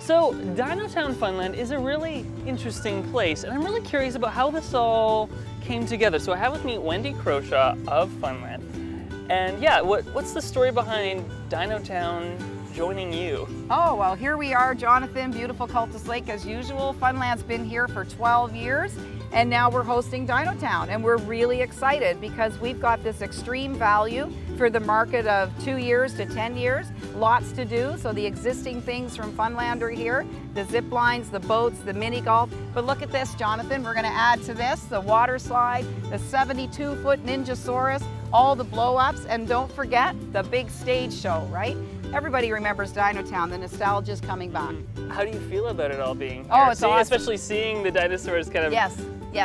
So Dinotown Funland is a really interesting place, and I'm really curious about how this all came together. So I have with me Wendy Croshaw of Funland. And yeah, what's the story behind Dinotown joining you? Oh, well, here we are, Jonathan, beautiful Cultus Lake as usual. Funland's been here for 12 years, and now we're hosting Dinotown, and we're really excited because we've got this extreme value for the market of 2 years to 10 years. Lots to do, so the existing things from Funland are here, the zip lines, the boats, the mini golf. But look at this, Jonathan, we're gonna add to this the water slide, the 72-foot Ninjasaurus, all the blow-ups, and don't forget the big stage show, right? Everybody remembers Dinotown, the nostalgia's coming back. How do you feel about it all being here? Oh, it's awesome. Especially seeing the dinosaurs kind of Yes.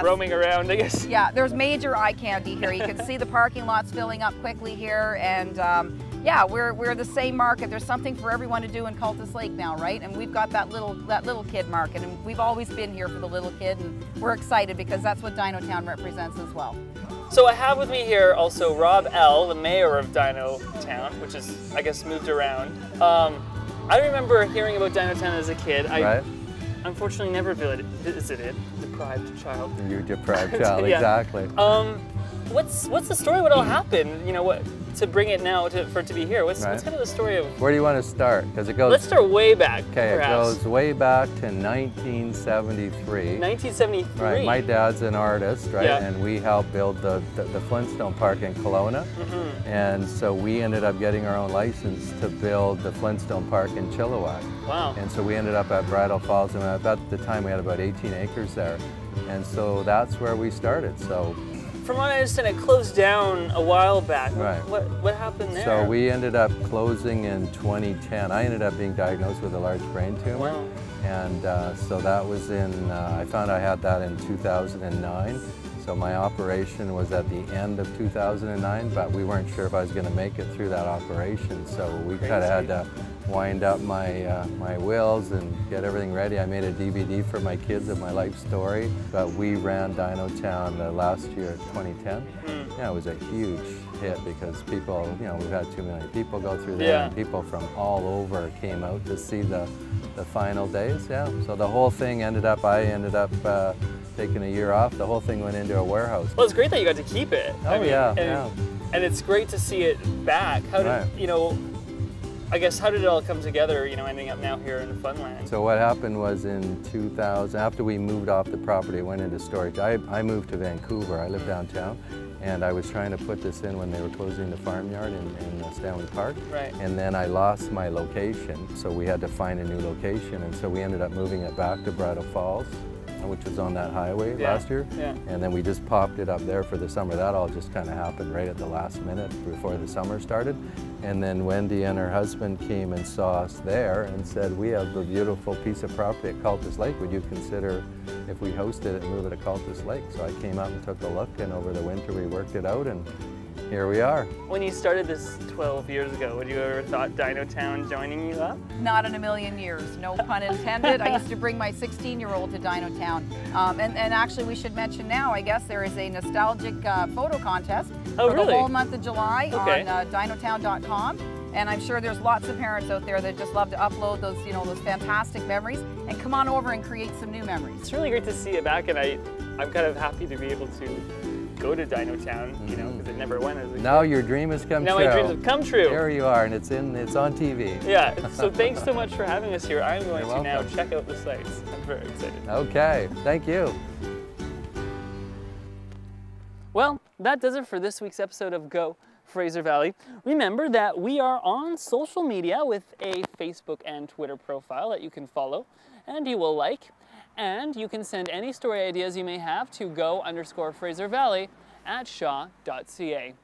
roaming around, I guess. Yeah, there's major eye candy here. You can see the parking lots filling up quickly here, and yeah, we're the same market. There's something for everyone to do in Cultus Lake now, right? And we've got that little kid market, and we've always been here for the little kid, and we're excited because that's what Dinotown represents as well. So I have with me here also Rob L., the mayor of Dinotown, which is, I guess, moved around. I remember hearing about Dinotown as a kid. I unfortunately never visited. Deprived child. You're deprived child, yeah. Exactly. What's the story? What all happened? You know, what to bring it now for it to be here? What's kind of the story of? Where do you want to start? Because it goes. Let's start way back. Okay, perhaps. It goes way back to 1973. 1973. Right. My dad's an artist, right? Yeah. And we helped build the Flintstone Park in Kelowna. Mm-hmm. And so we ended up getting our own license to build the Flintstone Park in Chilliwack. Wow. And so we ended up at Bridal Falls, and at the time we had about 18 acres there. And so that's where we started. So. From what I understand, it closed down a while back. Right. What happened there? So we ended up closing in 2010. I ended up being diagnosed with a large brain tumor. Wow. And so that was in, I found I had that in 2009. So my operation was at the end of 2009, but we weren't sure if I was going to make it through that operation. So we kind of had to wind up my wills and get everything ready. I made a DVD for my kids of my life story, but we ran Dinotown last year, 2010. Yeah, it was a huge hit because people, you know, we've had 2 million people go through there, and people from all over came out to see the final days. Yeah, so the whole thing I ended up taking a year off. The whole thing went into a warehouse. Well, it's great that you got to keep it. Oh, I mean, yeah. And it's great to see it back. How did, you know, I guess, how did it all come together, you know, ending up now here in Funland? So what happened was in 2000, after we moved off the property, it went into storage. I moved to Vancouver. I live downtown, and I was trying to put this in when they were closing the farmyard in Stanley Park. Right. And then I lost my location, so we had to find a new location, and so we ended up moving it back to Bridal Falls, which was on that highway last year. Yeah. And then we just popped it up there for the summer. That all just kind of happened right at the last minute before the summer started. And then Wendy and her husband came and saw us there and said, we have a beautiful piece of property at Cultus Lake. Would you consider if we hosted it and move it to Cultus Lake? So I came out and took a look, and over the winter we worked it out, and here we are. When you started this 12 years ago, would you ever thought Dinotown joining you up? Not in a million years, no pun intended. I used to bring my 16-year-old to Dinotown. And actually we should mention now, I guess, there is a nostalgic photo contest for the whole month of July on dinotown.com. And I'm sure there's lots of parents out there that just love to upload those, you know, those fantastic memories, and come on over and create some new memories. It's really great to see it back, and I'm kind of happy to be able to go to Dinotown, you know, because it never went as a kid. Now your dream has come true. Now my dreams have come true. There you are, and it's on TV. Yeah, so thanks so much for having us here. I'm going to now check out the sites. I'm very excited. Okay, thank you. Well, that does it for this week's episode of Go Fraser Valley. Remember that we are on social media with a Facebook and Twitter profile that you can follow and you will like. And you can send any story ideas you may have to go_FraserValley@shaw.ca.